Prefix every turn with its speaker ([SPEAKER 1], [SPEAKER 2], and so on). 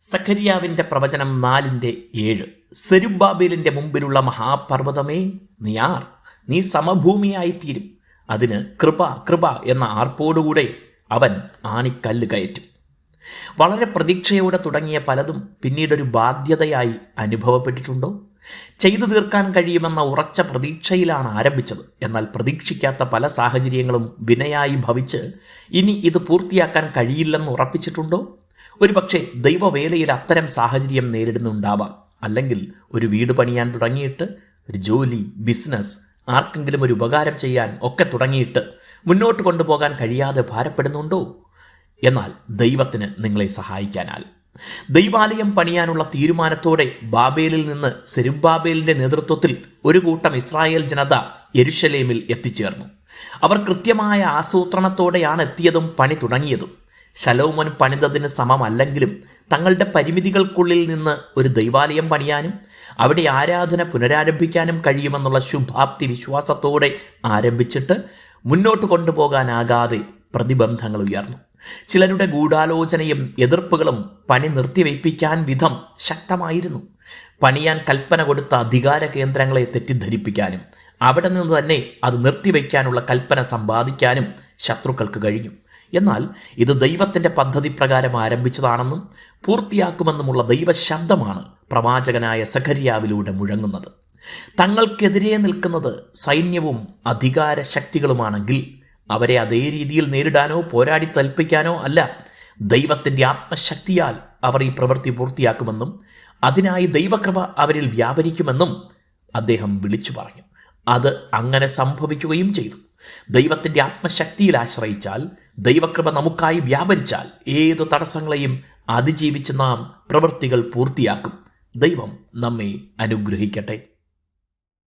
[SPEAKER 1] സഖര്യാവിന്റെ പ്രവചനം 4:7. സെരുബ്ബാബേലിന്റെ മുമ്പിലുള്ള മഹാപർവ്വതമേ, നീ സമഭൂമിയായിത്തീരും. അതിന് കൃപ കൃപ എന്ന ആർപ്പോടുകൂടെ അവൻ ആണിക്കല്ല് കയറ്റും. വളരെ പ്രതീക്ഷയോടെ തുടങ്ങിയ പലതും പിന്നീടൊരു ബാധ്യതയായി അനുഭവപ്പെട്ടിട്ടുണ്ടോ? ചെയ്തു തീർക്കാൻ കഴിയുമെന്ന ഉറച്ച പ്രതീക്ഷയിലാണ് ആരംഭിച്ചത്. എന്നാൽ പ്രതീക്ഷിക്കാത്ത പല സാഹചര്യങ്ങളും വിനയായി ഭവിച്ച് ഇനി ഇത് പൂർത്തിയാക്കാൻ കഴിയില്ലെന്ന് ഉറപ്പിച്ചിട്ടുണ്ടോ? ഒരുപക്ഷെ ദൈവവേലയിൽ അത്തരം സാഹചര്യം നേരിടുന്നുണ്ടാവാം. അല്ലെങ്കിൽ ഒരു വീട് പണിയാൻ തുടങ്ങിയിട്ട്, ഒരു ജോലി, ബിസിനസ്, ആർക്കെങ്കിലും ഒരു ഉപകാരം ചെയ്യാൻ ഒക്കെ തുടങ്ങിയിട്ട് മുന്നോട്ട് കൊണ്ടുപോകാൻ കഴിയാതെ ഭാരപ്പെടുന്നുണ്ടോ? എന്നാൽ ദൈവത്തിന് നിങ്ങളെ സഹായിക്കാനാകും. ദൈവാലയം പണിയാനുള്ള തീരുമാനത്തോടെ ബാബേലിൽ നിന്ന് സെരുബ്ബാബേലിന്റെ നേതൃത്വത്തിൽ ഒരു കൂട്ടം ഇസ്രായേൽ ജനത യെരുശലേമിൽ എത്തിച്ചേർന്നു. അവർ കൃത്യമായ ആസൂത്രണത്തോടെയാണ് എത്തിയതും പണി തുടങ്ങിയതും. ശലോമോൻ പണിതതിന് സമമല്ലെങ്കിലും തങ്ങളുടെ പരിമിതികൾക്കുള്ളിൽ നിന്ന് ഒരു ദൈവാലയം പണിയാനും അവിടെ ആരാധന പുനരാരംഭിക്കാനും കഴിയുമെന്നുള്ള ശുഭാപ്തി വിശ്വാസത്തോടെ ആരംഭിച്ചിട്ട് മുന്നോട്ട് കൊണ്ടുപോകാനാകാതെ പ്രതിബന്ധങ്ങൾ ഉയർന്നു. ചിലരുടെ ഗൂഢാലോചനയും എതിർപ്പുകളും പണി നിർത്തിവയ്പ്പിക്കാൻ വിധം ശക്തമായിരുന്നു. പണിയാൻ കൽപ്പന കൊടുത്ത അധികാര കേന്ദ്രങ്ങളെ തെറ്റിദ്ധരിപ്പിക്കാനും അവിടെ നിന്ന് തന്നെ അത് നിർത്തിവയ്ക്കാനുള്ള കൽപ്പന സമ്പാദിക്കാനും ശത്രുക്കൾക്ക് കഴിഞ്ഞു. എന്നാൽ ഇത് ദൈവത്തിൻ്റെ പദ്ധതി പ്രകാരം ആരംഭിച്ചതാണെന്നും പൂർത്തിയാക്കുമെന്നുമുള്ള ദൈവശബ്ദമാണ് പ്രവാചകനായ സഖര്യാവിലൂടെ മുഴങ്ങുന്നത്. തങ്ങൾക്കെതിരെ നിൽക്കുന്നത് സൈന്യവും അധികാര ശക്തികളുമാണെങ്കിൽ അവരെ അതേ രീതിയിൽ നേരിടാനോ പോരാടി തോൽപ്പിക്കാനോ അല്ല, ദൈവത്തിൻ്റെ ആത്മശക്തിയാൽ അവർ ഈ പ്രവൃത്തി പൂർത്തിയാക്കുമെന്നും അതിനായി ദൈവകൃപ അവരിൽ വ്യാപരിക്കുമെന്നും അദ്ദേഹം വിളിച്ചു പറഞ്ഞു. അത് അങ്ങനെ സംഭവിക്കുകയും ചെയ്തു. ദൈവത്തിൻ്റെ ആത്മശക്തിയിൽ ആശ്രയിച്ചാൽ, ദൈവകൃപ നമുക്കായി വ്യാപരിച്ചാൽ ഏതു തടസ്സങ്ങളെയും അതിജീവിച്ച് നാം പ്രവൃത്തികൾ പൂർത്തിയാക്കും. ദൈവം നമ്മെ അനുഗ്രഹിക്കട്ടെ.